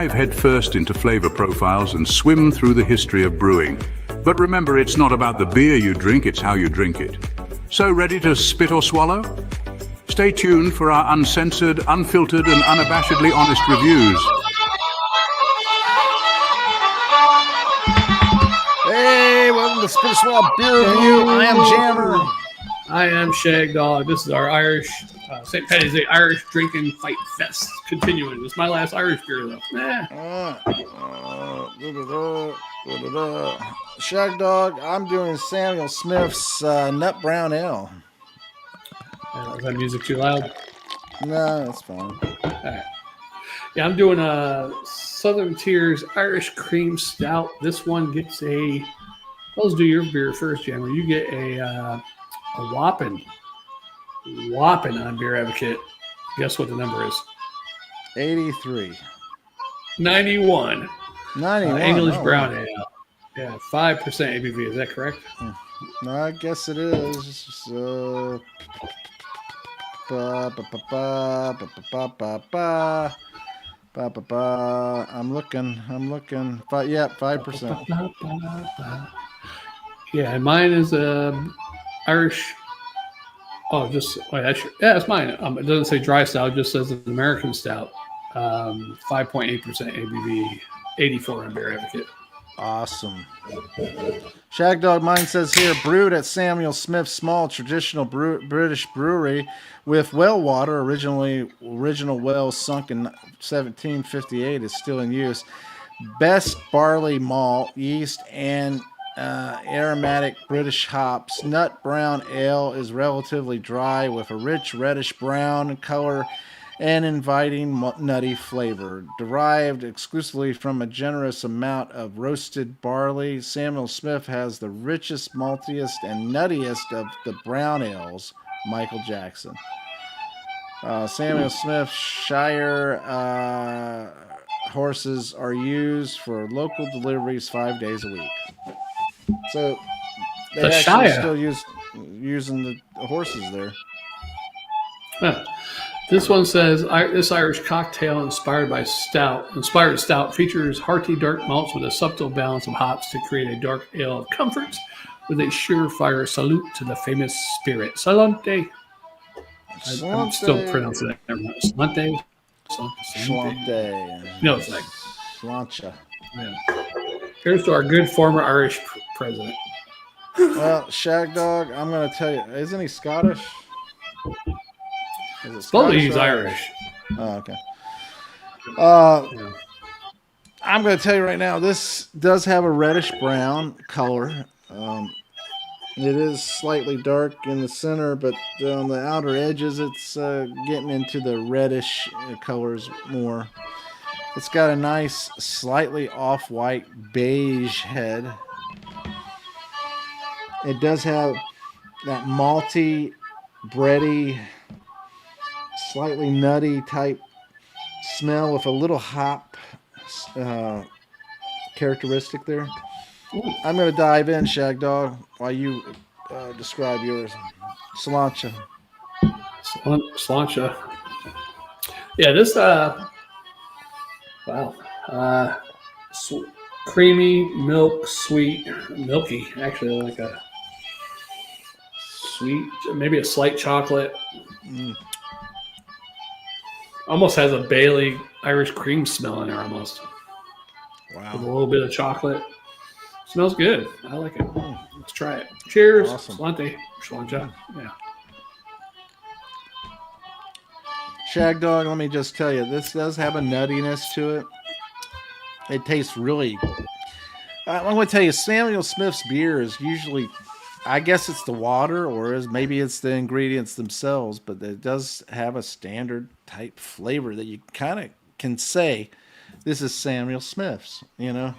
Dive headfirst into flavor profiles and swim through the history of brewing. But remember, it's not about the beer you drink, it's how you drink it. So ready to spit or swallow? Stay tuned for our uncensored, unfiltered, and unabashedly honest reviews. Hey, welcome to Spit or Swallow Beer Review. I am Jammer. I am Shagdog. This is our Irish, St. Paddy's Day Irish Drinking Fight Fest continuing. This is my last Irish beer, though. Shagdog, I'm doing Samuel Smith's Nut Brown Ale. Is that music too loud? No, that's fine. All right. Yeah, I'm doing a Southern Tier's Irish Cream Stout. This one gets a... Let's do your beer first, Jammer. You get a whopping on Beer Advocate. Guess what the number is? 83. 91. 91. English Brown Ale. Yeah, 5% ABV. Is that correct? No, I guess it is. I'm looking. But yeah, 5%. Yeah, and mine is Irish. Oh, it's mine. It doesn't say dry stout; it just says an American stout. 5.8% ABV, 84 on Beer Advocate. Awesome. Shagdog, mine says here, brewed at Samuel Smith's small traditional British brewery with well water. Original well sunk in 1758 is still in use. Best barley malt, yeast, and aromatic British hops. Nut brown ale is relatively dry with a rich reddish brown color and inviting nutty flavor. Derived exclusively from a generous amount of roasted barley, Samuel Smith has the richest, maltiest, and nuttiest of the brown ales. Michael Jackson. Samuel Smith Shire horses are used for local deliveries 5 days a week. So they actually still using the horses there. Huh. This one says this Irish cocktail inspired stout features hearty dark malts with a subtle balance of hops to create a dark ale of comfort with a surefire salute to the famous spirit. Salute. I'm still pronouncing that. Salute. Salute. No, it's like Slancha. Yeah. Here's to our good former Irish president. Well, Shagdog, I'm going to tell you, isn't he Scottish? Slowly he's Irish. Oh, okay. I'm going to tell you right now, this does have a reddish brown color. It is slightly dark in the center, but on the outer edges, it's getting into the reddish colors more. It's got a nice, slightly off-white beige head. It does have that malty, bready, slightly nutty type smell with a little hop characteristic there. I'm going to dive in, Shagdog, while you describe yours. Slancha. Slancha. Yeah, this, creamy, milky, actually, like a sweet, maybe a slight chocolate. Almost has a Bailey Irish cream smell in there almost. Wow. With a little bit of chocolate. Smells good. I like it. Let's try it. Cheers. Awesome. Slancha. Yeah. Shagdog, let me just tell you, this does have a nuttiness to it. It tastes really... I'm going to tell you, Samuel Smith's beer is usually... I guess it's the water, or maybe it's the ingredients themselves, but it does have a standard type flavor that you kind of can say, this is Samuel Smith's, you know?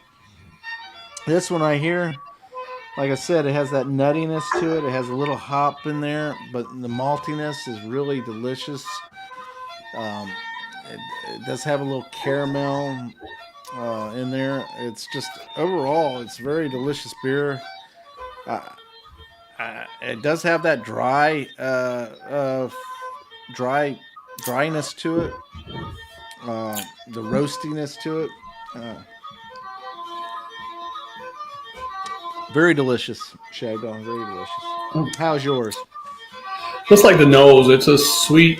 This one right here, like I said, it has that nuttiness to it. It has a little hop in there, but the maltiness is really delicious. It does have a little caramel in there. It's just, overall, it's very delicious beer. It does have that dryness to it. the roastiness to it. Very delicious, Shagdog. Very delicious. How's yours? Just like the nose, it's a sweet,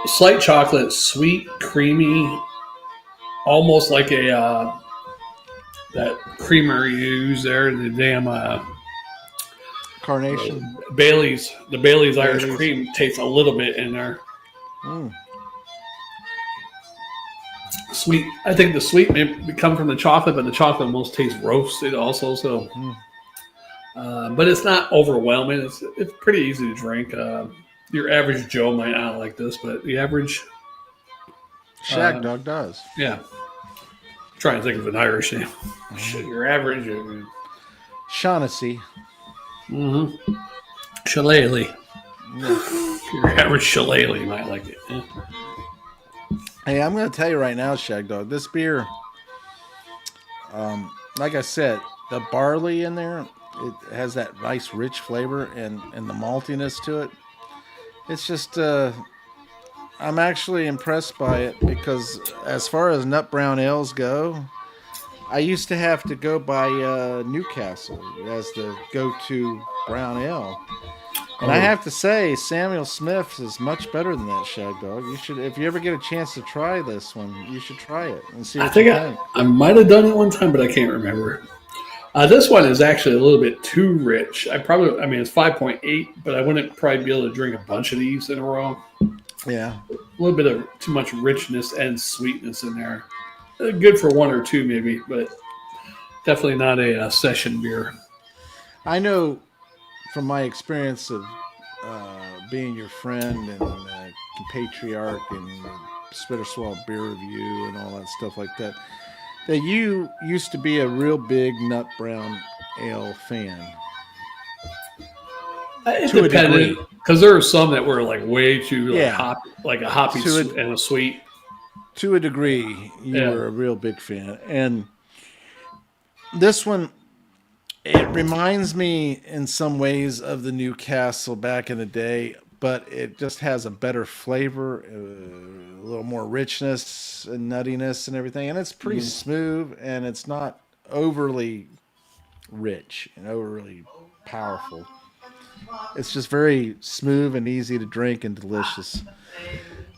slight chocolate, sweet, creamy, almost like a that creamer you use there, the damn Carnation. Bailey's. The Bailey's Irish Bailey's. cream tastes a little bit in there. Sweet. I think the sweet may come from the chocolate, but the chocolate almost tastes roasted also. So, but it's not overwhelming. It's pretty easy to drink. Your average Joe might not like this, but the average Shagdog does. yeah. I'm trying to think of an Irish name. Your average. Shaughnessy. Shillelagh. Your average shillelagh might like it. Yeah. Hey, I'm going to tell you right now, Shagdog, this beer, like I said, the barley in there, it has that nice rich flavor and the maltiness to it. It's just, I'm actually impressed by it because as far as nut brown ales go, I used to have to go by Newcastle as the go-to brown ale. And I have to say, Samuel Smith's is much better than that, Shagdog. You should, if you ever get a chance to try this one, you should try it and see what you think. I might have done it one time, but I can't remember. This one is actually a little bit too rich. It's 5.8, but I wouldn't probably be able to drink a bunch of these in a row. Yeah. A little bit of too much richness and sweetness in there. Good for one or two, maybe, but definitely not a session beer. I know from my experience of being your friend and compatriarch and Spitter Swallow Beer Review and all that stuff like that, that you used to be a real big nut brown ale fan. It depended, because there were some that were like way too like a hoppy and a sweet. To a degree, you were a real big fan. And this one, it reminds me in some ways of the Newcastle back in the day, but it just has a better flavor, a little more richness and nuttiness and everything. And it's pretty smooth, and it's not overly rich and overly powerful. It's just very smooth and easy to drink and delicious.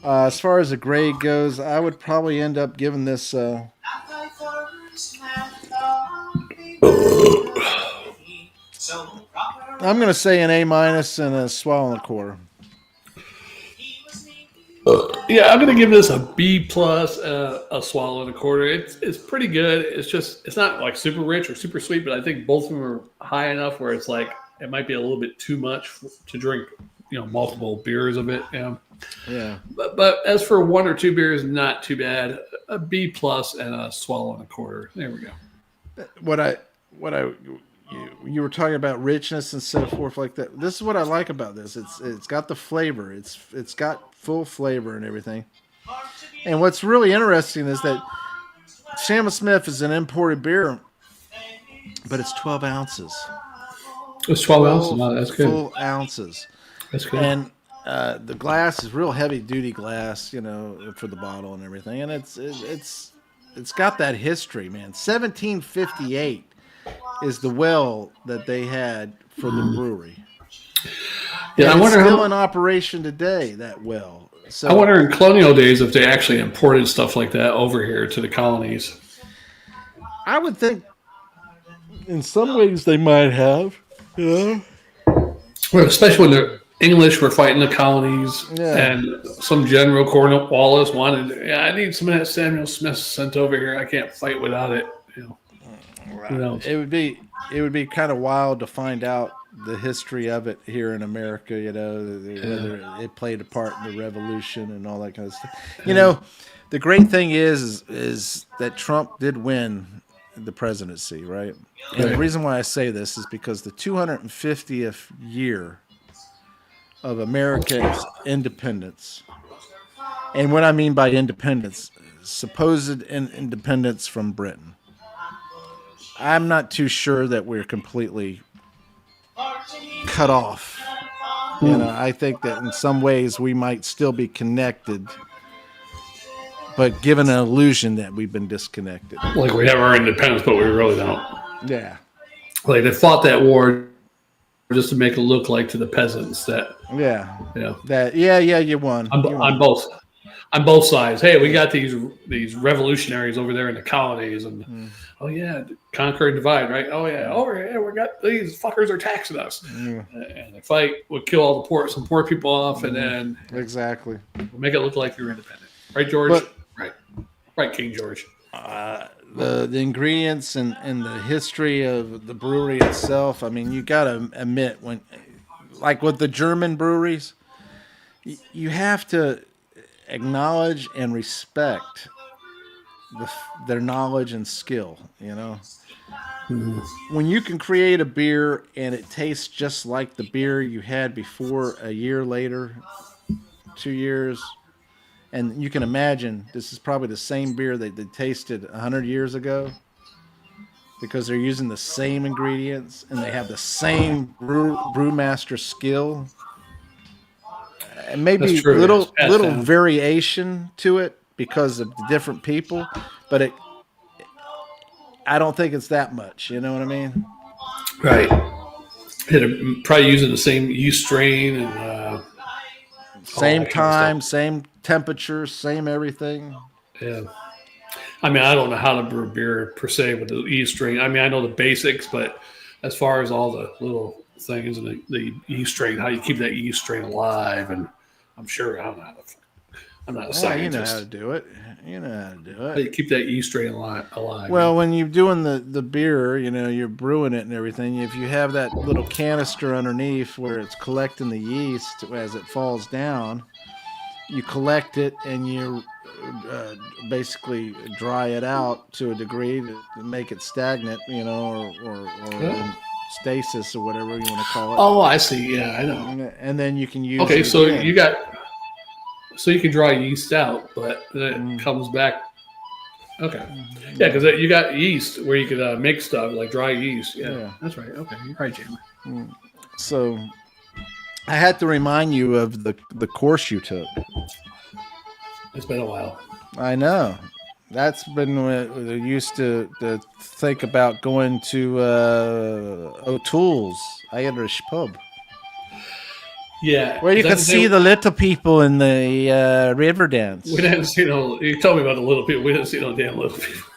As far as the grade goes, I would probably end up giving this. I'm going to say an A- and a swallow and a quarter. Yeah, I'm going to give this a B plus, a swallow and a quarter. It's pretty good. It's not like super rich or super sweet, but I think both of them are high enough where it's like it might be a little bit too much to drink, multiple beers of it. Yeah. But as for one or two beers, not too bad. A B plus and a swallow and a quarter. There we go. You were talking about richness and so forth like that. This is what I like about this. It's got the flavor. It's got full flavor and everything. And what's really interesting is that Samuel Smith is an imported beer, but it's 12 ounces. It's 12 ounces. No, that's good. Full ounces. That's good. And the glass is real heavy duty glass, for the bottle and everything. And it's got that history, man. 1758 is the well that they had for the brewery. Yeah, and it's still in operation today, that well. So I wonder in colonial days if they actually imported stuff like that over here to the colonies. I would think in some ways they might have. Yeah. Well, especially when the English were fighting the colonies and some General Cornwallis wanted, I need some of that Samuel Smith sent over here. I can't fight without it. Right. It would be kind of wild to find out the history of it here in America, whether it played a part in the revolution and all that kind of stuff. The great thing is that Trump did win the presidency, right? And the reason why I say this is because the 250th year of America's independence, and what I mean by independence, supposed independence from Britain. I'm not too sure that we're completely cut off. I think that in some ways we might still be connected but given an illusion that we've been disconnected. Like we have our independence, but we really don't. Yeah. Like they fought that war just to make it look like to the peasants that Yeah. yeah, You won. On both sides. Hey, we got these revolutionaries over there in the colonies, and oh yeah, conquer and divide, right? Oh yeah, over here we got these fuckers are taxing us, and the fight would kill all the some poor people off, and then exactly we'll make it look like you're independent, right, George? Right, King George. The ingredients and the history of the brewery itself. I mean, you got to admit when, like with the German breweries, you have to acknowledge and respect their knowledge and skill. You know, when you can create a beer and it tastes just like the beer you had before a year later, 2 years. And you can imagine this is probably the same beer that they tasted 100 years ago because they're using the same ingredients and they have the same brewmaster skill. And maybe little variation to it because of the different people, but I don't think it's that much. You know what I mean? Right. Probably using the same yeast strain and same time, same temperature, same everything. Yeah. I mean, I don't know how to brew beer per se with the yeast strain. I mean, I know the basics, but as far as all the little things and the yeast strain, how you keep that yeast strain alive, and I'm sure I'm not a scientist. You know how to do it. How do you keep that yeast strain alive? Well, when you're doing the beer, you know, you're brewing it and everything. If you have that little canister underneath where it's collecting the yeast as it falls down, you collect it and you basically dry it out to a degree to make it stagnant, you know, or stasis or whatever you want to call it. Oh, I see. Yeah, I know. And then you can use. Okay, so you can dry yeast out, but then it comes back. Okay, yeah, because you got yeast where you could make stuff like dry yeast. Yeah, that's right. Okay, you're right, Jamie. So I had to remind you of the course you took. It's been a while. I know. That's been when I used to think about going to O'Toole's Irish pub. Yeah. Where you could see the little people in the river dance. We didn't see you told me about the little people. We didn't see no damn little people.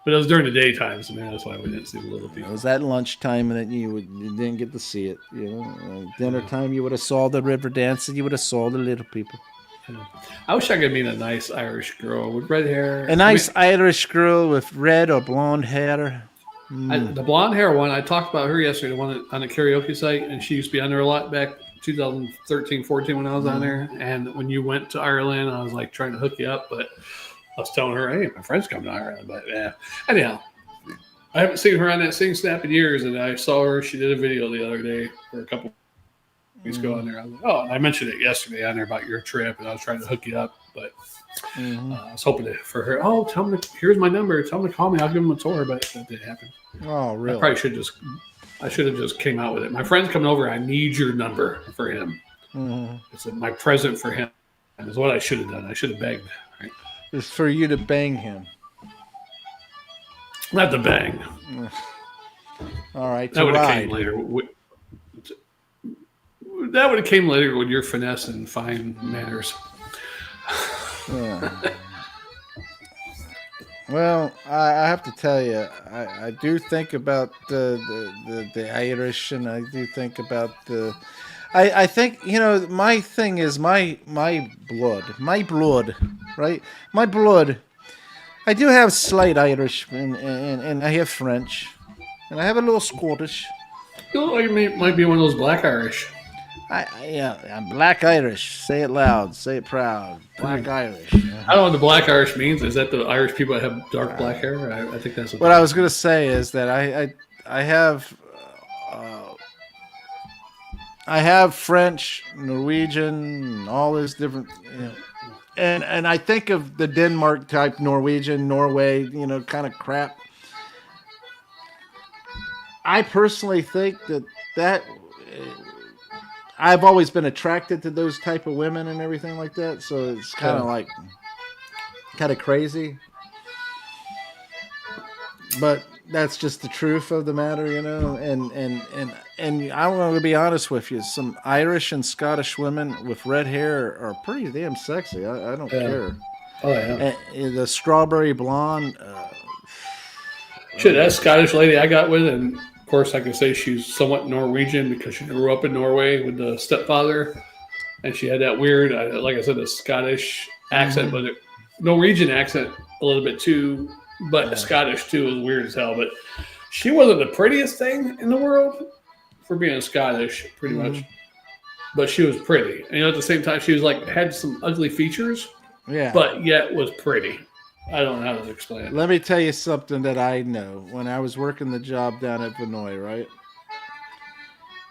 But it was during the daytime, so maybe that's why we didn't see the little people. It was at lunchtime and you didn't get to see it. You know, dinner time you would have saw the river dance and you would have saw the little people. Yeah. I wish I could meet a nice Irish girl with red hair. A nice Irish girl with red or blonde hair. The blonde hair one, I talked about her yesterday, the one on the karaoke site, and she used to be on there a lot back 2013, 14 when I was on there. And when you went to Ireland, I was like trying to hook you up, but I was telling her, hey, my friend's coming to Ireland. But yeah, anyhow, I haven't seen her on that Sing Snap in years, and I saw her. She did a video the other day or a couple weeks ago on there. I was like, oh, and I mentioned it yesterday on there about your trip, and I was trying to hook you up, but I was hoping for her. Oh, tell me, here's my number. Tell them to call me. I'll give them a tour, but that didn't happen. Oh, really? I should have just came out with it. My friend's coming over. I need your number for him. It's my present for him. Is what I should have done. I should have begged. Right? It's for you to bang him. Not to bang. All right. That would have came later. That would have came later with your finesse and fine manners. Yeah. Well, I have to tell you, I do think about the Irish, and I do think about the. I think, you know, my thing is my blood, right? My blood. I do have slight Irish, and I have French, and I have a little Scottish. You look like you might be one of those black Irish. I'm black Irish. Say it loud. Say it proud. Black Irish. I don't know what the black Irish means. Is that the Irish people that have dark black hair? I think that's what I was going to say is that I have French, Norwegian, all these different, you know, and I think of the Denmark type Norwegian, Norway, you know, kind of crap. I personally think that I've always been attracted to those type of women and everything like that. So it's kind of like, kind of crazy. But that's just the truth of the matter, you know. And I'm going to be honest with you. Some Irish and Scottish women with red hair are pretty damn sexy. I don't Yeah. care. Oh yeah. And the strawberry blonde. Shit, that Scottish lady I got with, and of course I can say she's somewhat Norwegian because she grew up in Norway with the stepfather, and she had that weird, like I said, a Scottish accent, but a Norwegian accent a little bit too, but Scottish too was weird as hell. But she wasn't the prettiest thing in the world for being Scottish, pretty much. But she was pretty, and at the same time, she was like had some ugly features, but yet was pretty. I don't know how to explain it. Let me tell you something that I know. When I was working the job down at Vinoy, right?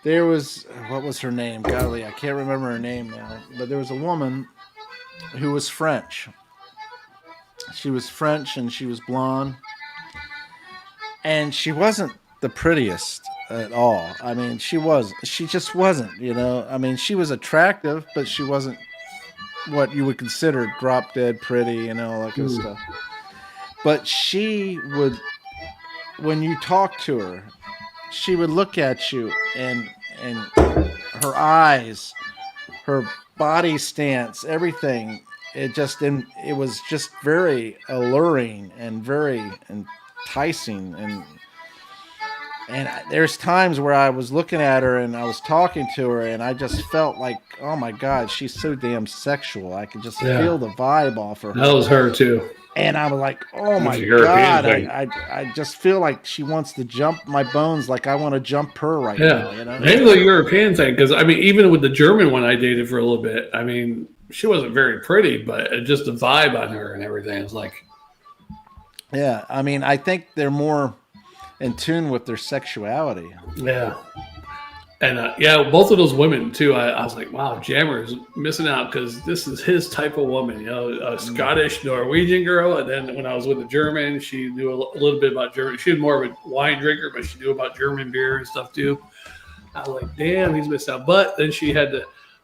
There was, what was her name? Golly, I can't remember her name now. But there was a woman who was French. She was French and she was blonde. And she wasn't the prettiest at all. I mean, she just wasn't, you know. I mean, she was attractive, but she wasn't what you would consider drop dead pretty, you know, all that kind of stuff. But she would, when you talk to her, she would look at you and her eyes, her body stance, everything. It was just very alluring and very enticing. And there's times where I was looking at her and I was talking to her and I just felt like, oh my God, she's so damn sexual. I could just feel the vibe off her. That was her too. And I was like, oh my God, I just feel like she wants to jump my bones like I want to jump her right now. You know? Maybe the European thing, because I mean, even with the German one I dated for a little bit, I mean, she wasn't very pretty, but just the vibe on her and everything is like. Yeah, I mean, I think they're more in tune with their sexuality. Yeah. And both of those women too. I was like, wow, Jammer is missing out because this is his type of woman. You know, a Scottish Norwegian girl. And then when I was with the German, she knew a little bit about German. She was more of a wine drinker, but she knew about German beer and stuff too. I was like, damn, he's missed out. But then she had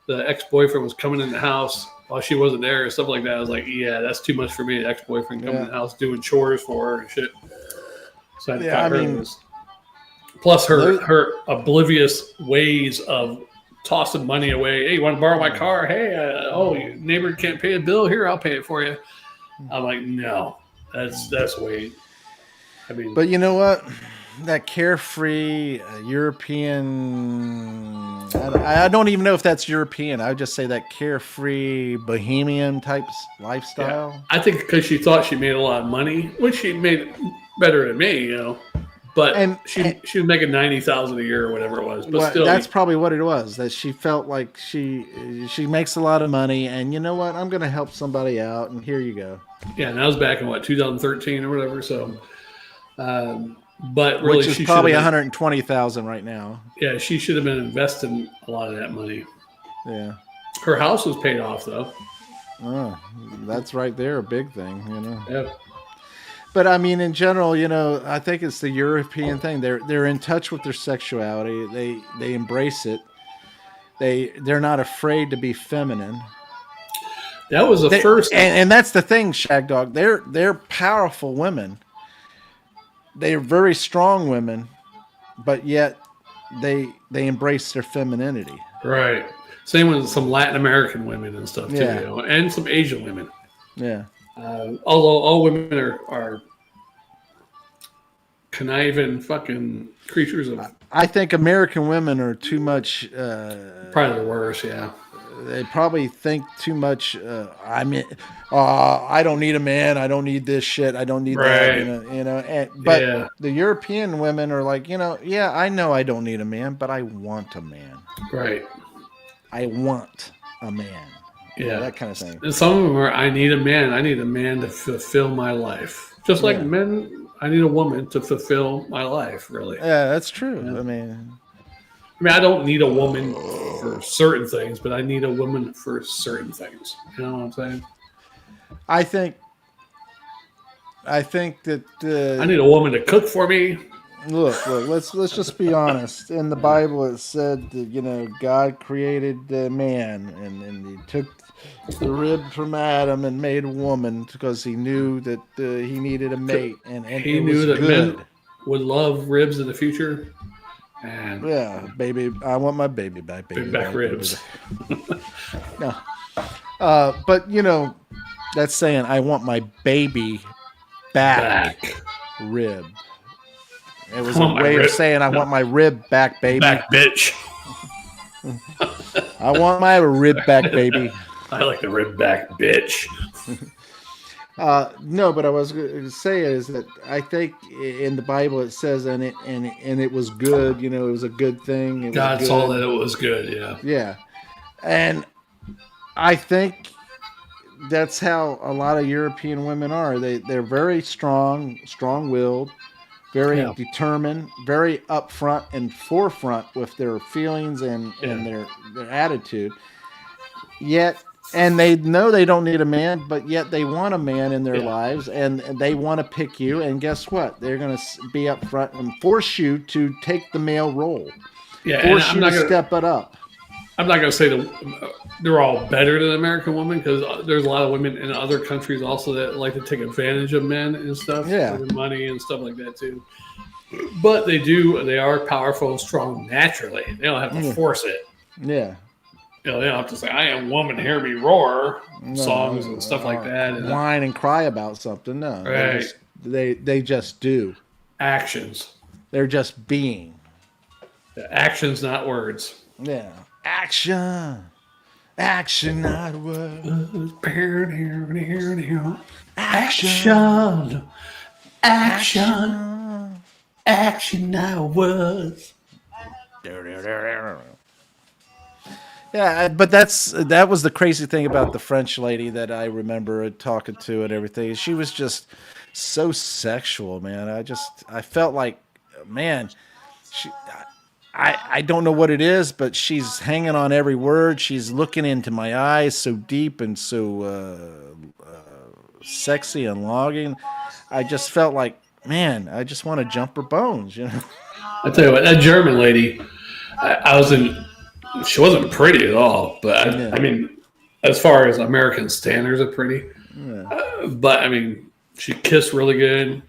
the ex-boyfriend was coming in the house while she wasn't there and stuff like that. I was like, yeah, that's too much for me. The ex-boyfriend coming in the house doing chores for her and shit. So I mean, plus her oblivious ways of tossing money away. Hey, you want to borrow my car? Hey, your neighbor can't pay a bill. Here, I'll pay it for you. I'm like, no, that's way. I mean, but you know what? That carefree European. I don't even know if that's European. I would just say that carefree bohemian type lifestyle. Yeah. I think because she thought she made a lot of money, which she made better than me, you know. But she was making $90,000 a year or whatever it was. But still, that's probably what it was. That she felt like she makes a lot of money, and you know what? I'm going to help somebody out, and here you go. Yeah, and that was back in 2013 or whatever. So, but really, which is probably $120,000 right now. Yeah, she should have been investing a lot of that money. Yeah, her house was paid off though. Oh, that's right there, a big thing, you know. Yeah. But I mean, in general, you know, I think it's the European thing. They're in touch with their sexuality. They embrace it. They're not afraid to be feminine. That was the first, and that's the thing, Shagdog. They're powerful women. They're very strong women, but yet they embrace their femininity. Right. Same with some Latin American women and stuff too, you know, and some Asian women. Yeah. Although all women are conniving fucking creatures of. I think American women are too much. Probably the worst, yeah. They probably think too much. I don't need a man. I don't need this shit. I don't need that. You know. But the European women are like, you know, I know I don't need a man, but I want a man. Right. I want a man. Yeah, that kind of thing. And some of them are, I need a man. I need a man to fulfill my life. Just like men, I need a woman to fulfill my life, really. Yeah, that's true. Yeah. I mean, I don't need a woman for certain things, but I need a woman for certain things. You know what I'm saying? I think that... I need a woman to cook for me. Look. Let's just be honest. In the Bible, it said that God created the man, and He took the rib from Adam and made a woman because He knew that he needed a mate, and He it was knew that men good. would love ribs in the future, and Yeah, baby, I want my baby back, big baby back back, baby ribs. back. No, but that's saying I want my baby back Back. rib. It I was a want my way of rib. saying I No, want my rib back, baby. back, bitch. I want my rib back, baby. I like the rib back, bitch. No, but I was going to say is that I think in the Bible it says and it was good. It was a good thing. It was God saw that good. it was good. Yeah. Yeah, and I think that's how a lot of European women are. They're very strong-willed, very Yeah. determined, very upfront and forefront with their feelings and Yeah. their attitude. Yet, and they know they don't need a man, but yet they want a man in their Yeah. lives, and they want to pick you. And guess what? They're going to be upfront and force you to take the male role, Yeah. And force you to step it up. I'm not gonna say they're all better than American women, because there's a lot of women in other countries also that like to take advantage of men and stuff, Yeah. for their money and stuff like that too. But they are powerful and strong naturally. They don't have to force it. Yeah. They don't have to say, "I am woman, hear me roar," songs and stuff like that. And Whine and cry about something. No, Right. they just do. actions, They're just being. actions, not words. Yeah. Action, not words. Action, action, not words. Yeah, but that was the crazy thing about the French lady that I remember talking to and everything. She was just so sexual, man. I felt like, man, she. I don't know what it is, but she's hanging on every word. She's looking into my eyes so deep and so sexy and longing. I just felt like, man, I just want to jump her bones, I tell you what, that German lady, I was in. She wasn't pretty at all, but Yeah. I mean, as far as American standards are pretty, but I mean, she kissed really good.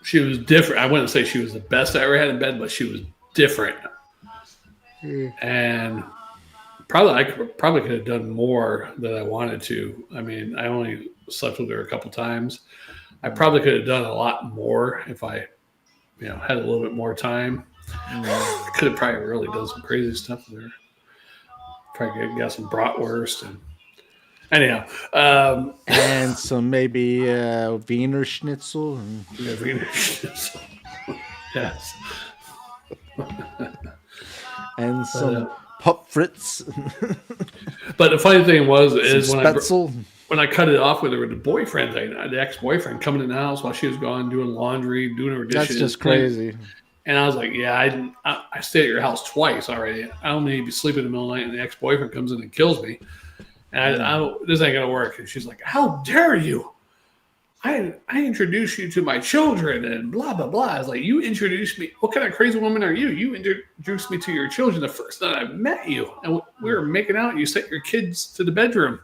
She was different. I wouldn't say she was the best I ever had in bed, but she was different. And I probably could have done more than I wanted to. I mean, I only slept with her a couple times. I probably could have done a lot more if I, had a little bit more time. I could have probably really done some crazy stuff with her. Probably got some bratwurst and anyhow. and some maybe Wiener Schnitzel. Yes. And some Pop Fritz. But the funny thing is Spetzel. when I cut it off with her, the boyfriend thing, the ex-boyfriend coming in the house while she was gone doing laundry, doing her dishes. That's just crazy. And I was like, yeah, I stayed at your house twice already. I don't need to be sleeping in the middle of the night and the ex-boyfriend comes in and kills me. And this ain't going to work. And she's like, how dare you? I introduced you to my children and blah, blah, blah. I was like, you introduced me. What kind of crazy woman are you? You introduced me to your children the first night I met you. And we were making out and you sent your kids to the bedroom.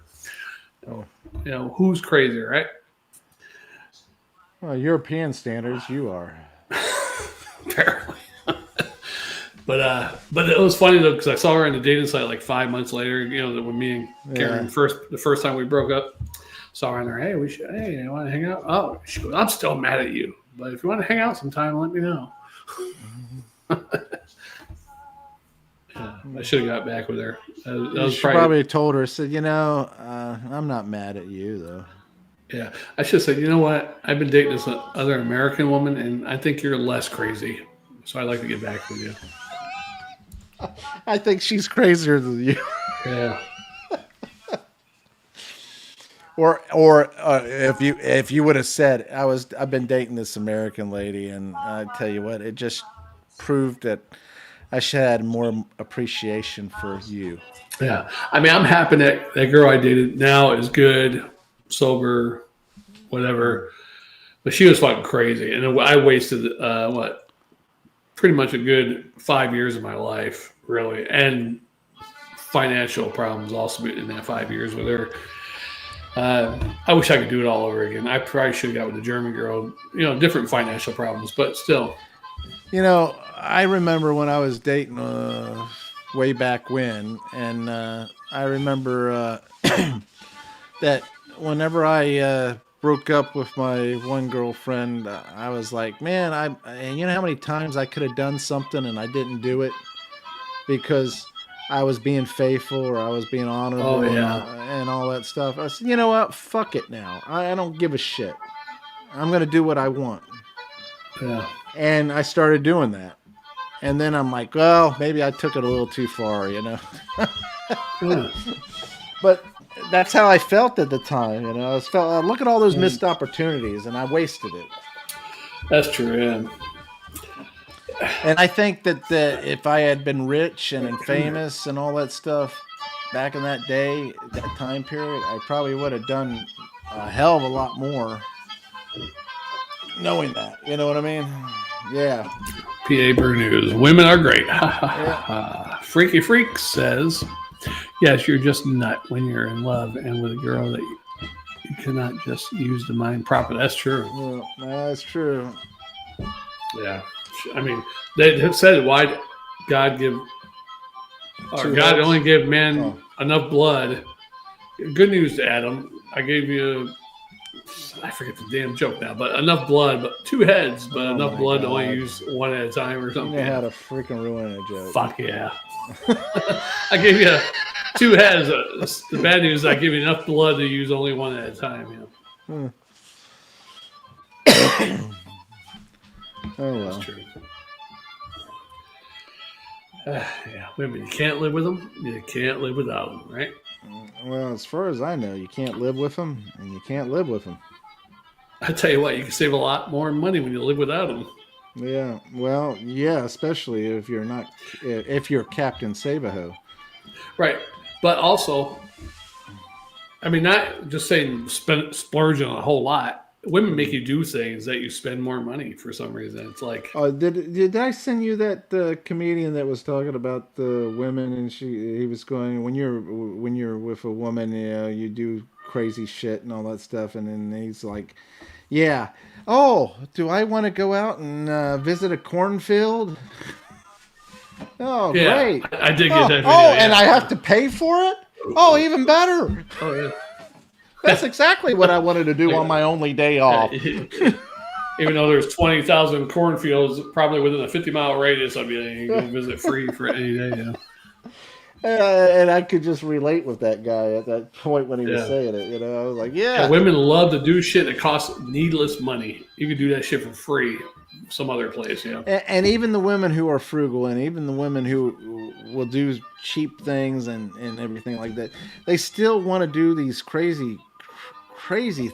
Who's crazy, right? Well, European standards, you are. Apparently. But it was funny though, because I saw her on the dating site like 5 months later. That when me and Karen the first time we broke up, saw her on there. Hey, you want to hang out? Oh, she goes, I'm still mad at you, but if you want to hang out sometime, let me know. I should have got back with her. That was probably told her, said, I'm not mad at you though. Yeah, I should have said, you know what? I've been dating this other American woman, and I think you're less crazy. So I'd like to get back with you. I think she's crazier than you. Yeah. Or if you would have said I've been dating this American lady, and I tell you what, it just proved that I should have had more appreciation for you. Yeah, I mean, I'm happy that girl I dated now is good, sober, whatever. But she was fucking crazy, and I wasted pretty much a good 5 years of my life, really, and financial problems also in that 5 years with her. I wish I could do it all over again. I probably should have got with the German girl. Different financial problems, but still. I remember when I was dating way back when, and I remember that whenever I broke up with my one girlfriend, I was like, man, and you know how many times I could have done something and I didn't do it because I was being faithful or I was being honorable and all that stuff. I said, you know what? Fuck it now. I don't give a shit. I'm going to do what I want. Yeah. And I started doing that. And then I'm like, well, maybe I took it a little too far, But that's how I felt at the time, I felt, look at all those missed opportunities, and I wasted it. That's true, yeah. And I think that if I had been rich and famous and all that stuff back in that day, that time period, I probably would have done a hell of a lot more knowing that. You know what I mean? Yeah. PA Brew News. Women are great. Yeah. Freaky Freak says, yes, you're just a nut when you're in love and with a girl that you cannot just use the mind proper. That's true. Well, that's true. Yeah. I mean, they have said, why God only give men enough blood. Good news to Adam. I gave you, I forget the damn joke now, but enough blood, but 2 heads, but enough blood to only use one at a time or something. You know how to freaking ruin a joke. Fuck yeah. I gave you 2 heads. The bad news is I give you enough blood to use only one at a time. Oh, well. That's true. Yeah, women, you can't live with them. You can't live without them, right? Well, as far as I know, you can't live with them, and you can't live with them. I tell you what, you can save a lot more money when you live without them. Yeah, well, yeah, especially if you're Captain Save-A-Ho. Right, but also, I mean, not just saying splurging on a whole lot. Women make you do things that you spend more money for some reason. It's like, did I send you that comedian that was talking about the women, and he was going, when you're with a woman, you do crazy shit and all that stuff, and then he's like, yeah, oh, do I want to go out and visit a cornfield? Oh, yeah, great! I did get that video. And I have to pay for it? Oh, even better! Oh yeah. That's exactly what I wanted to do on my only day off. Even though there's 20,000 cornfields probably within a 50-mile radius of you, you can visit free for any day. And I could just relate with that guy at that point when he was saying it. I was like, yeah. Women love to do shit that costs needless money. You can do that shit for free some other place, And even the women who are frugal, and even the women who will do cheap things and everything like that, they still want to do these crazy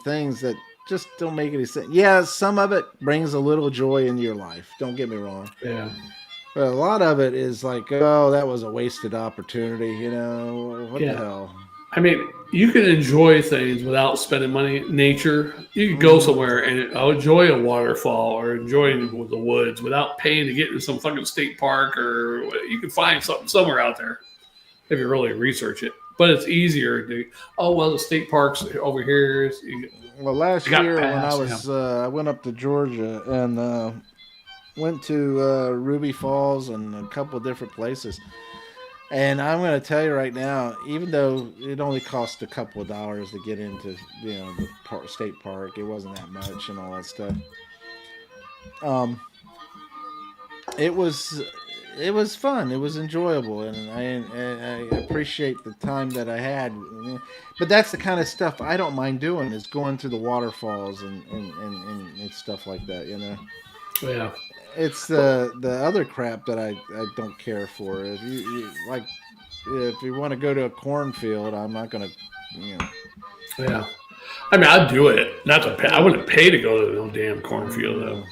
things that just don't make any sense. Yeah, some of it brings a little joy into your life. Don't get me wrong. Yeah. But a lot of it is like, oh, that was a wasted opportunity. What the hell? I mean, you can enjoy things without spending money. Nature, you can go somewhere and enjoy a waterfall or enjoy the woods without paying to get to some fucking state park, or you can find something somewhere out there if you really research it. But it's easier to, the state park's over here. Well, last year when I was, I went up to Georgia and went to Ruby Falls and a couple of different places. And I'm going to tell you right now, even though it only cost a couple of dollars to get into, the state park, it wasn't that much and all that stuff. It was fun. It was enjoyable, and I appreciate the time that I had. But that's the kind of stuff I don't mind doing, is going to the waterfalls and stuff like that. Yeah. It's the other crap that I don't care for. If you want to go to a cornfield, I'm not going to. Yeah. I mean, I'd do it. Not to pay. I wouldn't pay to go to no damn cornfield though.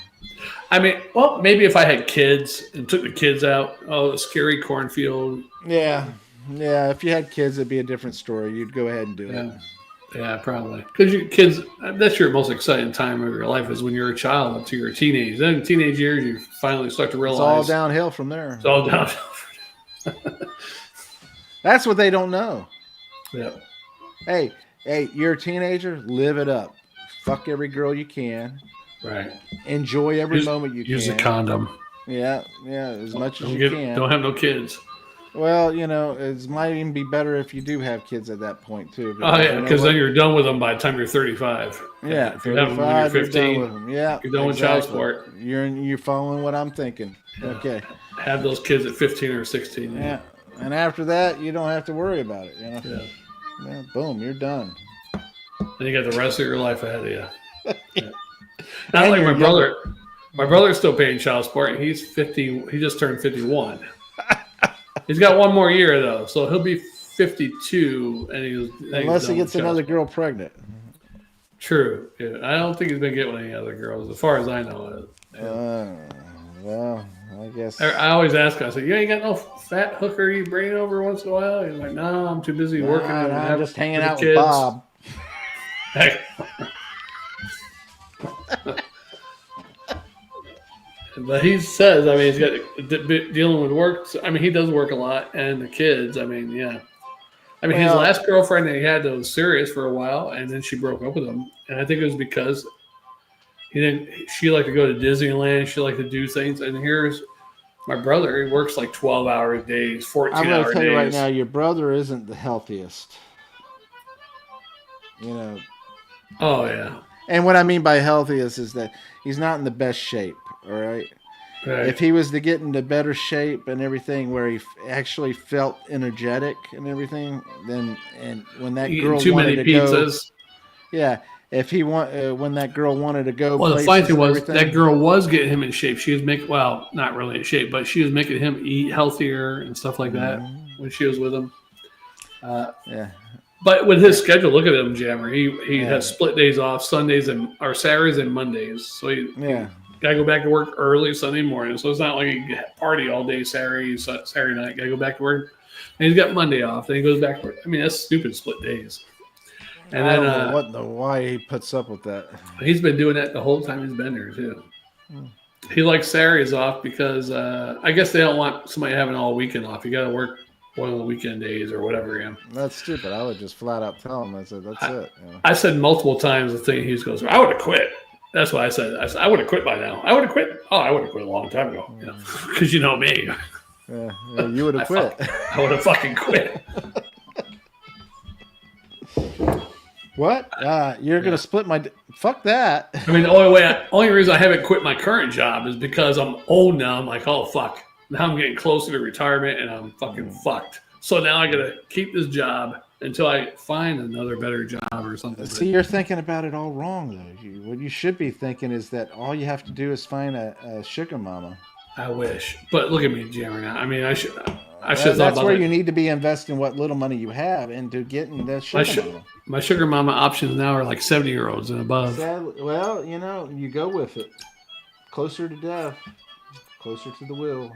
I mean, well, maybe if I had kids and took the kids out, a scary cornfield. Yeah. If you had kids, it'd be a different story. You'd go ahead and do it. Yeah, probably. Because your kids, that's your most exciting time of your life is when you're a child up to your teenage. Then in teenage years, you finally start to It's all realize downhill from there. it's all down. That's what they don't know. Yeah. Hey, you're a teenager. Live it up. Fuck every girl you can. Right. Enjoy every moment you Use a can. condom. Yeah, as much as you can. Don't have no kids. Well, it might even be better if you do have kids at that point too. Oh yeah, because then you're done with them by the time you're 35. Yeah, if you have them when you're 15, you're done with them. Yeah, you're done with child support. You're following what I'm thinking. Okay. Have those kids at 15 or 16. Yeah, and after that, you don't have to worry about it. Yeah. Boom, you're done. Then you got the rest of your life ahead of you. Yeah. Not like my brother. My brother's still paying child support, and he's 50. He just turned 51. He's got one more year though, so he'll be 52, and unless he gets another girl pregnant. True. Yeah. I don't think he's been getting any other girls, as far as I know. Well, I guess. I always ask him. I say, "You ain't got no fat hooker you bring over once in a while?" He's like, "No, I'm too busy working. I'm just hanging out kids. with Bob." But he says, I mean, he's got dealing with work. I mean, he does work a lot, and the kids. I mean, yeah. I mean, his last girlfriend that he had was serious for a while, and then she broke up with him. And I think it was because she liked to go to Disneyland. She liked to do things. And here's my brother. He works like 12-hour days, 14-hour days. I'm going to tell you right now, your brother isn't the healthiest. Oh yeah. And what I mean by healthiest is that he's not in the best shape. All right. Right. If he was to get into better shape and everything, where he actually felt energetic and everything, then when that girl wanted to pizzas. Go, yeah. If he when that girl wanted to go, well, the funny thing was that girl was getting him in shape. She was not really in shape, but she was making him eat healthier and stuff like that when she was with him. Yeah. But with his schedule, look at him, Jammer. He has split days off, Saturdays and Mondays. So he got to go back to work early Sunday morning. So it's not like he can party all day Saturday night. Got to go back to work. And he's got Monday off. Then he goes back to work. I mean, that's stupid split days. And I don't know why he puts up with that. He's been doing that the whole time he's been there, too. He likes Saturdays off because I guess they don't want somebody having all weekend off. You got to work one of the weekend days or whatever. Yeah. That's stupid. I would just flat out tell him. I said, that's it. I said multiple times the thing. He goes, I would have quit. That's what I said. I would have quit by now. I would have quit. Oh, I would have quit a long time ago. Because you know me. Yeah, you would have quit. I would have fucking quit. What? You're going to split my... Fuck that. I mean, the only reason I haven't quit my current job is because I'm old now. I'm like, oh, fuck. Now I'm getting closer to retirement, and I'm fucking fucked. So now I got to keep this job until I find another better job or something. See, you're thinking about it all wrong, though. What you should be thinking is that all you have to do is find a sugar mama. I wish. But look at me, Jammer, now. I mean, I should that's where you need to be investing what little money you have into getting that sugar mama. My sugar mama options now are like 70-year-olds and above. Sadly, well, you go with it. Closer to death. Closer to the will.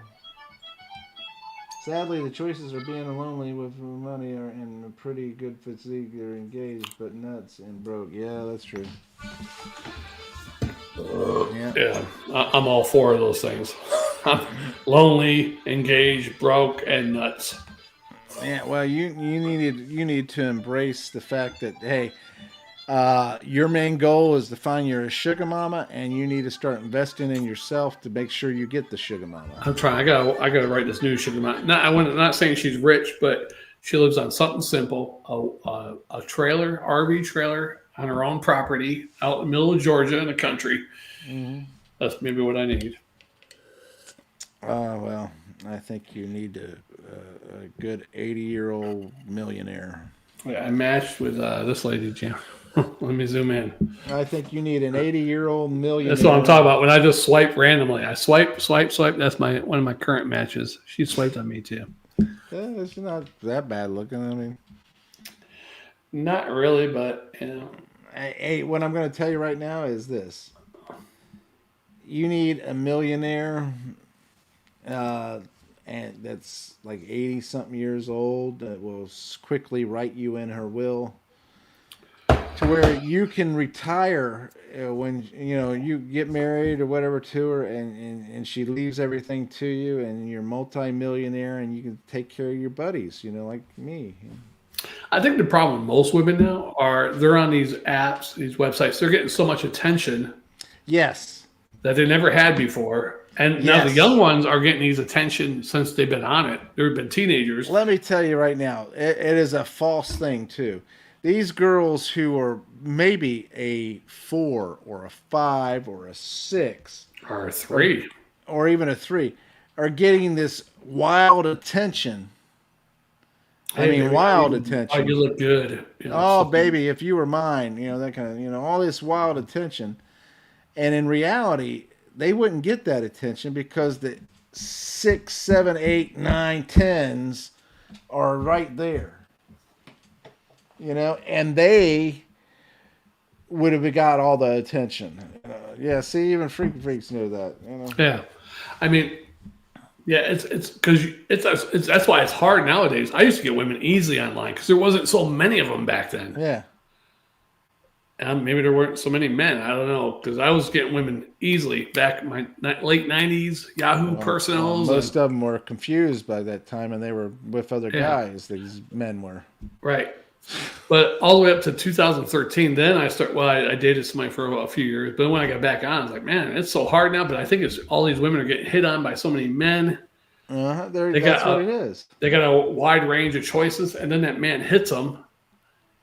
Sadly, the choices are being lonely with money and a pretty good physique. They're engaged, but nuts and broke. Yeah, that's true. Yeah, I'm all four of those things. I'm lonely, engaged, broke, and nuts. Yeah, well, you need to embrace the fact that hey, your main goal is to find your sugar mama, and you need to start investing in yourself to make sure you get the sugar mama. I'm trying. I gotta write this new sugar mama. Not saying she's rich, but she lives on something simple, a trailer, RV trailer on her own property out in the middle of Georgia in the country. Mm-hmm. That's maybe what I need. Well, I think you need a good 80-year-old millionaire. Yeah, I matched with this lady, Jim. Let me zoom in. I think you need an 80-year-old millionaire. That's what I'm talking about. When I just swipe randomly, I swipe. That's one of my current matches. She swiped on me too. Yeah, it's not that bad looking. I mean, not really, but Hey, what I'm going to tell you right now is this: you need a millionaire, and that's like 80-something years old that will quickly write you in her will. to where you can retire when you get married or whatever to her, and she leaves everything to you, and you're multi-millionaire, and you can take care of your buddies, like me. I think the problem with most women now are they're on these apps, these websites. They're getting so much attention Yes. that they never had before. And now the Yes. young ones are getting these attention since they've been on it. They've been teenagers. Let me tell you right now, it is a false thing too. These girls who are maybe a 4 or a 5 or a 6 Or three. or even a 3 are getting this wild attention. I Hey, mean, baby, wild oh, attention. you look good. Oh, baby, if you were mine, that kind of, all this wild attention. And in reality, they wouldn't get that attention because the 6, 7, 8, 9, 10s are right there. And they would have got all the attention. Yeah, see, even freaks know that. Yeah, I mean, yeah, it's because it's that's why it's hard nowadays. I used to get women easily online because there wasn't so many of them back then. Yeah. And maybe there weren't so many men. I don't know, because I was getting women easily back in my late 90s, Yahoo personals. Most of them were confused by that time, and they were with other guys. These men were. Right. But all the way up to 2013, then I dated somebody for a few years. But when I got back on, I was like, man, it's so hard now. But I think it's all these women are getting hit on by so many men. That's what it is. They got a wide range of choices, and then that man hits them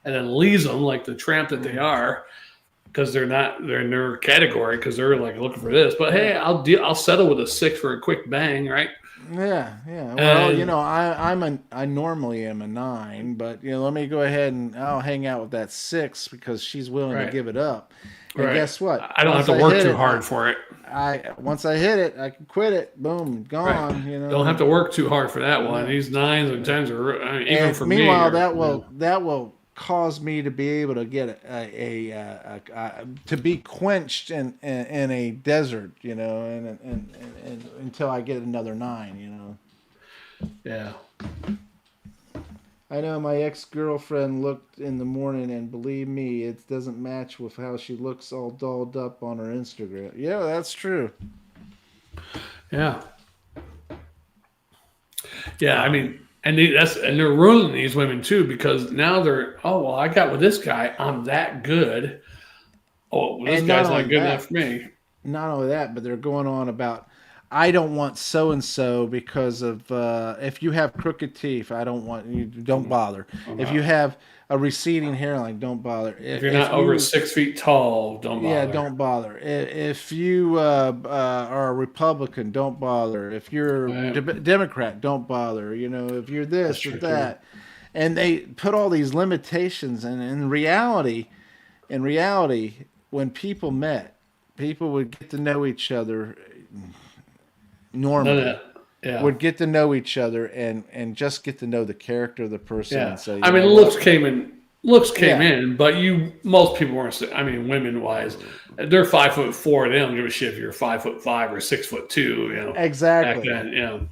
and then leaves them like the tramp that they are, because they're in their category, because they're like looking for this. But hey, I'll settle with a 6 for a quick bang, right? Yeah. Well, I normally am a 9, but let me go ahead and I'll hang out with that 6 because she's willing to give it up. And guess what? I don't have to work too hard for it. Once I hit it, I can quit it. Boom, gone. Right. Don't have to work too hard for that one. These 9s and 10s are even for me. Meanwhile, that will cause me to be able to get to be quenched in a desert, and until I get another 9, Yeah. I know my ex-girlfriend looked in the morning, and believe me, it doesn't match with how she looks all dolled up on her Instagram. Yeah, that's true. Yeah. Yeah, I mean, and they're ruining these women too, because now I got with this guy, I'm that good. Oh, well, this guy's not good enough for me. Not only that, but they're going on about, I don't want so and so because of if you have crooked teeth, I don't want you. Don't bother. If you have a receding hairline, don't bother. If you're not over 6 feet tall, don't bother. Yeah, don't bother. If you are a Republican, don't bother. If you're a Democrat, don't bother. If you're this or that, and they put all these limitations. And in reality, when people met, people would get to know each other. Normally, would get to know each other and just get to know the character of the person. Yeah. And say, I mean, looks came in, but most people weren't. I mean, women wise, they're 5'4". They don't give a shit if you're 5'5" or 6'2". Exactly. Back then,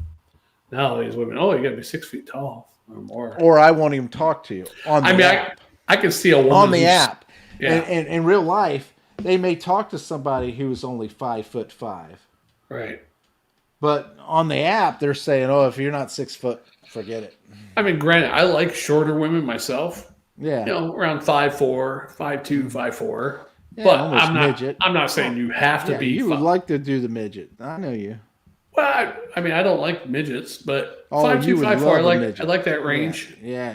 Now these women, you got to be 6 feet tall or more. Or I won't even talk to you on the app. I can see a woman on the app. Yeah. And in real life, they may talk to somebody who's only 5'5". Right. But on the app, they're saying, if you're not 6 foot, forget it. I mean, granted, I like shorter women myself. Yeah. Around 5'4", 5'2", 5'4". Yeah, but midget. I'm not saying you have to be. You would like to do the midget. I know you. Well, I mean, I don't like midgets, but 5'2", 5'4", I like that range. Yeah.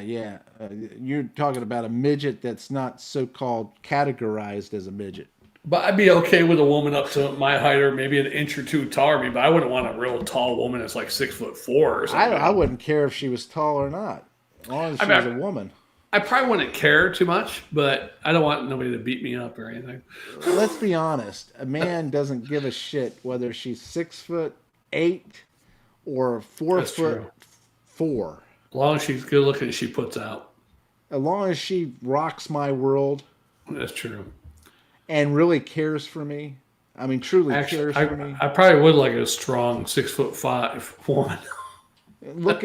You're talking about a midget that's not so-called categorized as a midget. But I'd be okay with a woman up to my height or maybe an inch or two taller than me, but I wouldn't want a real tall woman that's like 6'4" or something. I wouldn't care if she was tall or not, as long as she was a woman. I probably wouldn't care too much, but I don't want nobody to beat me up or anything. Let's be honest. A man doesn't give a shit whether she's 6'8" or 4'4". As long as she's good looking, she puts out. As long as she rocks my world. That's true. And really cares for me. Truly cares for me. I probably would like a strong 6'5" woman. Look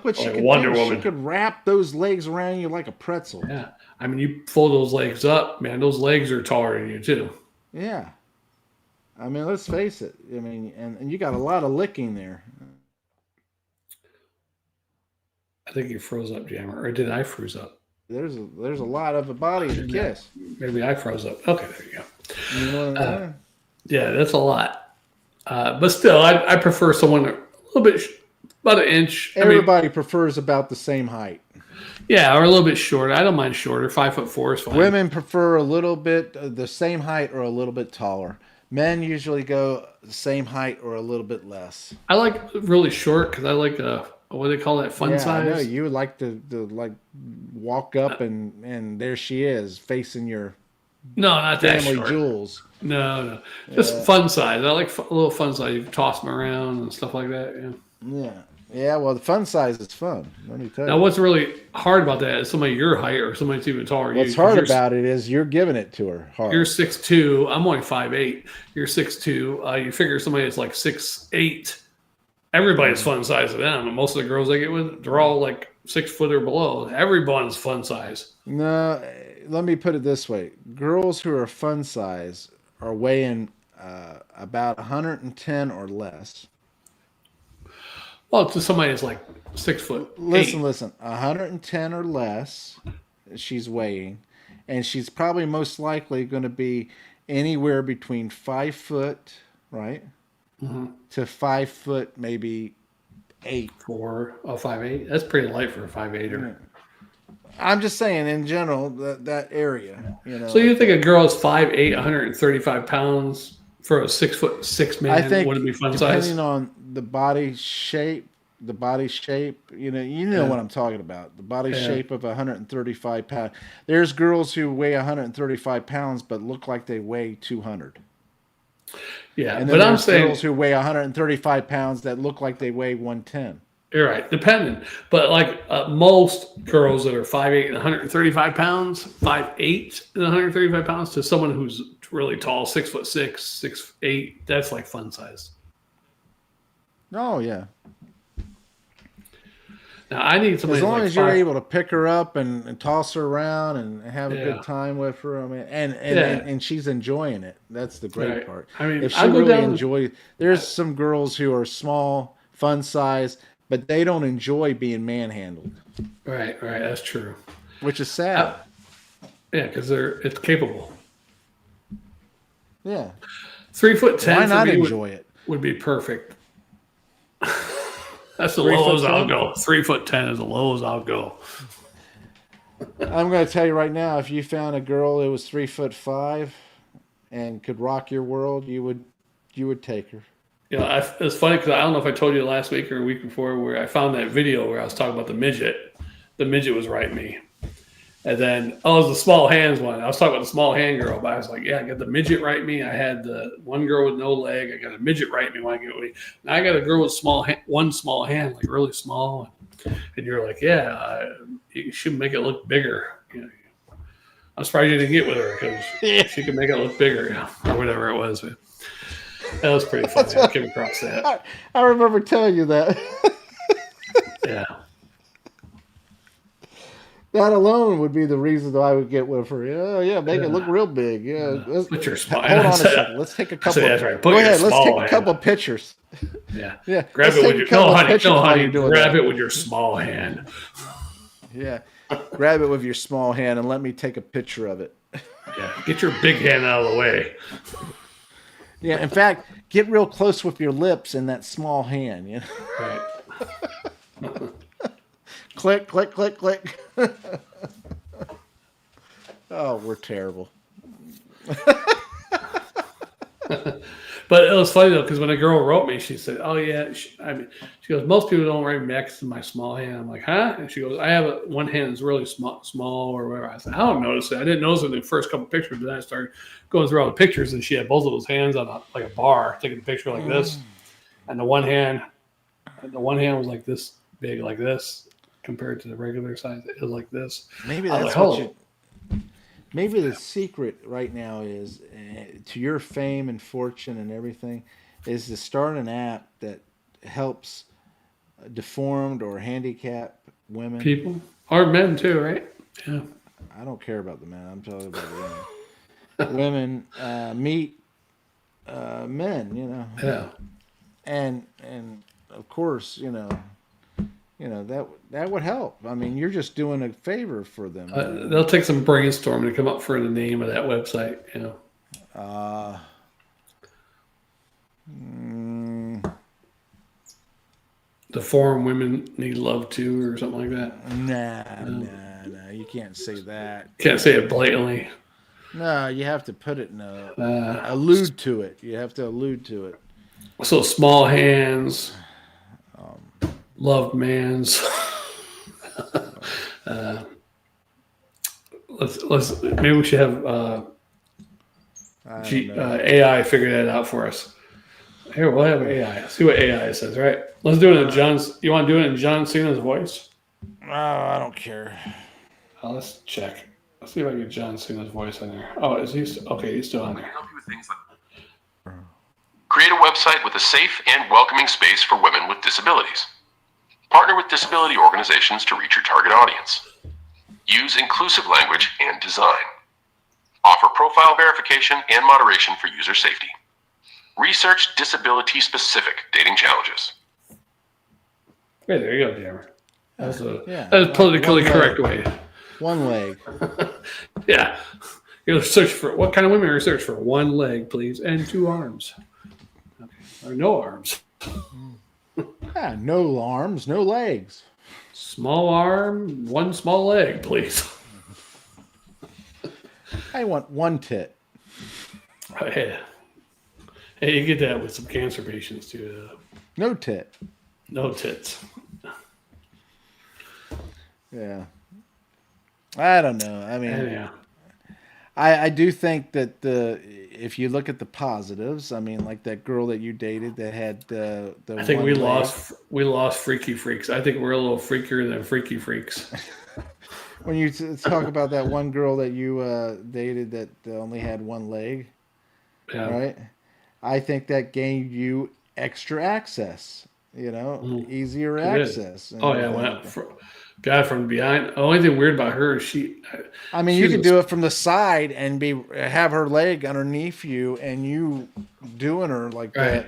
what she Like could Wonder do. She Woman. could wrap those legs around you like a pretzel. Yeah. I mean, you fold those legs up, man. Those legs are taller than you too. Yeah. I mean, let's face it. I mean, and you got a lot of licking there. I think you froze up, Jammer, or did I freeze up? There's a lot of a body to kiss. Maybe I froze up. Okay, there you go. You know what I mean? Yeah, that's a lot. But still, I prefer someone a little bit, about an inch. Everybody prefers about the same height. Yeah, or a little bit shorter. I don't mind shorter. 5'4" is fine. Women prefer a little bit the same height or a little bit taller. Men usually go the same height or a little bit less. I like really short because I like what do they call that, fun size? I know you would like to like walk up and there she is facing your No, not that family short. jewels. No, just fun size. I like a little fun size. You can toss them around and stuff like that. Yeah. Yeah. Well, the fun size is fun. Let me tell you. Now, what's really hard about that is somebody your height or somebody that's even taller. What's hard about it is you're giving it to her hard. You're 6'2". I'm only 5'8". You're 6'2". You figure somebody that's like 6'8". Everybody's fun size to them. And most of the girls I get with, they're all like 6 foot or below. Everyone's fun size. No, let me put it this way. Girls who are fun size are weighing about 110 or less. Well, to somebody that's like 6 foot. Listen. 110 or less she's weighing. And she's probably most likely going to be anywhere between 5 foot, right? Mm-hmm. To 5 foot, maybe 8. 5'8". That's pretty light for a 5'8". I'm just saying in general that area, you know. So you think a girl is 5'8", 135 pounds for a 6'6" man? I think would it be fun depending size? on the body shape, you know what I'm talking about. The body shape of 135 pounds. There's girls who weigh 135 pounds but look like they weigh 200. Yeah, And then but I'm there's saying girls who weigh 135 pounds that look like they weigh 110. you're right, depending. But like most girls that are 5'8" and 135 pounds, 5'8" and 135 pounds, to someone who's really tall, 6'6", 6'8", that's like fun size. Oh yeah. Now I need somebody As long like as you're able to pick her up and toss her around and have a Yeah. good time with her, I mean, and she's enjoying it. That's the great Right. part. I mean, if she I go really down- enjoys, there's some girls who are small, fun size, but they don't enjoy being manhandled, Right, that's true. which is sad. Yeah, because it's capable. Yeah, 3'10" why for not me enjoy it? would be perfect. That's the 3 low foot as I'll 10? go. 3'10" is the low as I'll go. I'm going to tell you right now, if you found a girl who was 3'5" and could rock your world, you would take her. You know, it's funny because I don't know if I told you last week or a week before where I found that video where I was talking about the midget. The midget was right me. And then, it was the small hands one. I was talking about the small hand girl, but I was like, yeah, I got the midget right me. I had the one girl with no leg. I got a midget right me when I get away. Now I got a girl with one small hand, like really small. And you're like, yeah, you should make it look bigger. You know, I'm surprised you didn't get with her because she could make it look bigger, or whatever it was. But that was pretty funny. I came across that. I remember telling you that. Yeah. That alone would be the reason that I would get with her. Yeah, make it look real big. Yeah, Put your small hold on a second. Let's take a couple. That's right. Go ahead. Let's take a couple pictures. Yeah. Grab Grab it with your honey. Grab that. it with your small hand. Yeah, grab it with your small hand and let me take a picture of it. Yeah. Get your big hand out of the way. Yeah, in fact, get real close with your lips and that small hand. You know? Right. Click, click, click, click. Oh, we're terrible. But it was funny though, because when a girl wrote me, she said, "Oh yeah," she goes, "Most people don't write next to my small hand." I'm like, "Huh?" And she goes, "I have one hand that's really small or whatever." I said, "I don't notice it. I didn't notice it in the first couple pictures." But then I started going through all the pictures, and she had both of those hands on like a bar, taking a picture like this, and the one hand was like this big, like this, compared to the regular size. It was like this. Maybe I was that's like, what you. Maybe the secret right now is to your fame and fortune and everything is to start an app that helps deformed or handicapped women. People or men too, right? Yeah. I don't care about the men. I'm talking about women. Women meet men, Yeah. and of course, that would help. I mean, you're just doing a favor for them. They'll take some brainstorming to come up for the name of that website. The forum women need love too, or something like that. Nah, you can't say that. Can't say it blatantly. No, you have to put it in allude to it. You have to allude to it. So small hands, loved man's. Let's maybe we should have AI figure that out for us. Here, we'll have AI. See what AI says, right? Let's do it in John's. You want to do it in John Cena's voice? Oh, I don't care. Let's check. Let's see if I can get John Cena's voice on there. Oh, is he okay? He's still on there. Help you with things like create a website with a safe and welcoming space for women with disabilities. Partner with disability organizations to reach your target audience. Use inclusive language and design. Offer profile verification and moderation for user safety. Research disability-specific dating challenges. Hey, there you go, Jammer. That's a politically correct way. One leg. Yeah. You're search for what kind of women are you search for? One leg, please, and 2 arms. Okay. Or no arms. Yeah, no arms, no legs. Small arm, 1 small leg, please. I want 1 tit. Hey, you get that with some cancer patients too. No tit. No tits. Yeah. I don't know. I mean, Yeah. I do think that if you look at the positives, I mean, like that girl that you dated that had the I think we lost freaky freaks. I think we're a little freakier than freaky freaks. When you talk about that one girl that you dated that only had 1 leg, right? I think that gave you extra access, easier access. Guy from behind. The only thing weird about her is you can do it from the side and have her leg underneath you and you doing her like that.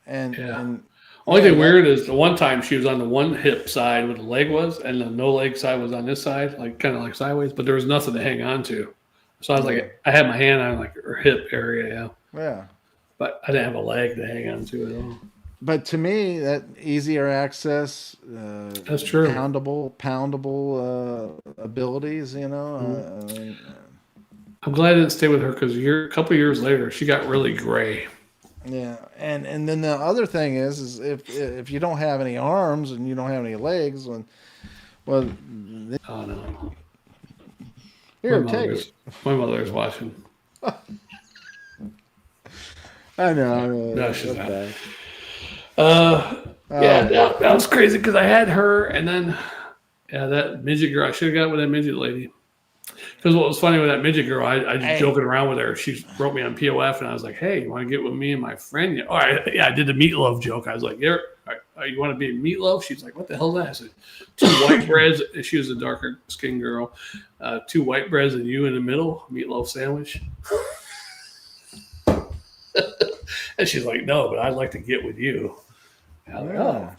And only thing weird is the one time she was on the one hip side where the leg was, and the no leg side was on this side, like kind of like sideways, but there was nothing to hang on to. So I was like, I had my hand on like her hip area, yeah. But I didn't have a leg to hang on to at all. But to me, that easier access, that's true. Poundable abilities, I'm glad I didn't stay with her because a couple years later, she got really gray. Yeah, and then the other thing is if you don't have any arms and you don't have any legs, oh no. Here, take it. My mother's watching. I know. No, she's not. That was crazy because I had her, and then that midget girl. I should have got with that midget lady. Because what was funny with that midget girl, I just joking around with her. She wrote me on POF, and I was like, "Hey, you want to get with me and my friend?" I did the meatloaf joke. I was like, "You want to be a meatloaf?" She's like, "What the hell is that?" I said, 2 white breads. She was a darker skinned girl. 2 white breads and you in the middle, meatloaf sandwich. And she's like, "No, but I'd like to get with you." I was like, "Oh."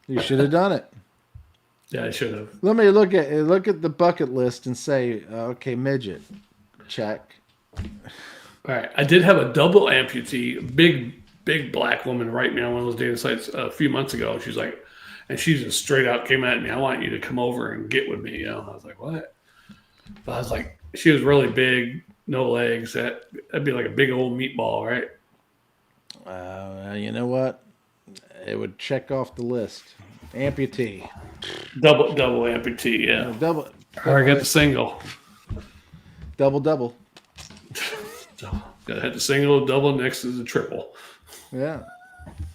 You should have done it. Yeah, I should have. Let me look at the bucket list and say, okay, midget, check. All right, I did have a double amputee, big black woman write me on one of those dating sites a few months ago. She's like, and she just straight out came at me. "I want you to come over and get with me." I was like, "What?" But I was like, she was really big, no legs. That'd be like a big old meatball, right? You know what? It would check off the list. Amputee. Double amputee, yeah. Double. Or I got the single. Double. Got to have the single, double, next is the triple. Yeah.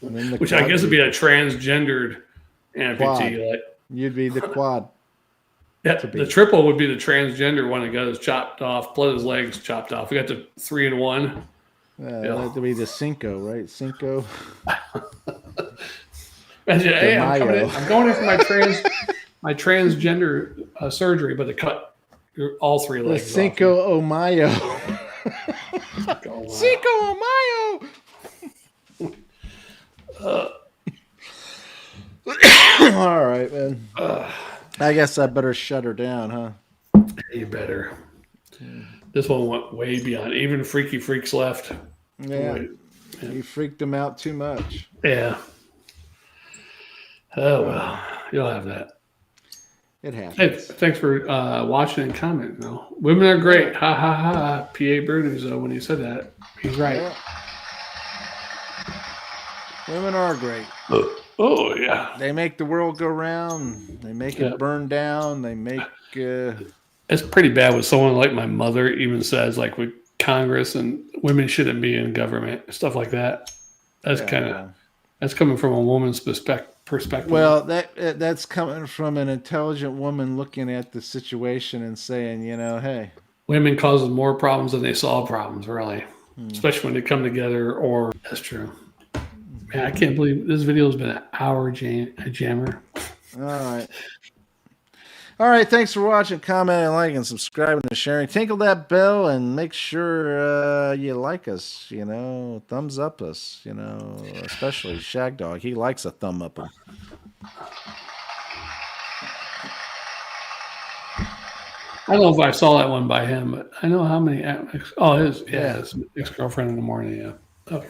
And then which I guess would be a transgendered amputee. Like, you'd be the quad. Yeah, the triple would be the transgender one that got his chopped off, plus his legs chopped off. We got the 3-in-1. That'd be the Cinco, right? Cinco. Hey, I'm coming in. Mayo. I'm going in for my transgender surgery, but to cut all three The legs Cinco de Mayo. off. Cinco de Mayo. All right, man. I guess I better shut her down, huh? You better. This one went way beyond. Even Freaky Freaks left. Yeah. Wait. You freaked him out too much. Yeah. Oh, well. You'll have that. It happens. Hey, thanks for watching and commenting. Though. Women are great. Ha, ha, ha. P.A. Burners, when he said that. He's right. Yeah. Women are great. Oh, yeah. They make the world go round. They make it burn down. They make... It's pretty bad when someone like my mother even says, like, with Congress and women shouldn't be in government, stuff like that. That's that's coming from a woman's perspective. Well, that's coming from an intelligent woman looking at the situation and saying, hey. Women causes more problems than they solve problems, really. Especially when they come together, or... That's true. Man, I can't believe this video has been an hour jammer. All right, thanks for watching, commenting, liking, subscribing, and sharing. Tinkle that bell and make sure you like us, thumbs up us, especially Shagdog. He likes a thumb up. I don't know if I saw that one by him, but I know how many. His ex-girlfriend in the morning, yeah. Okay.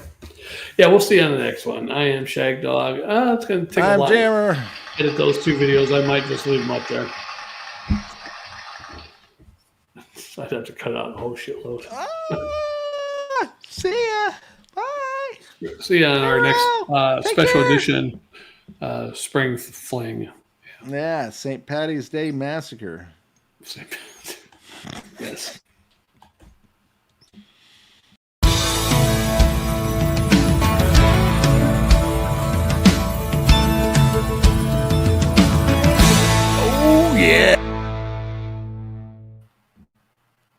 Yeah, we'll see you on the next one. I am Shagdog. It's going to take a lot. I'm Jammer. Edit those two videos. I might just leave them up there. I'd have to cut out a whole shitload. See ya. Bye. See ya on our next special edition Spring Fling. Yeah, St. Patty's Day Massacre. Yes.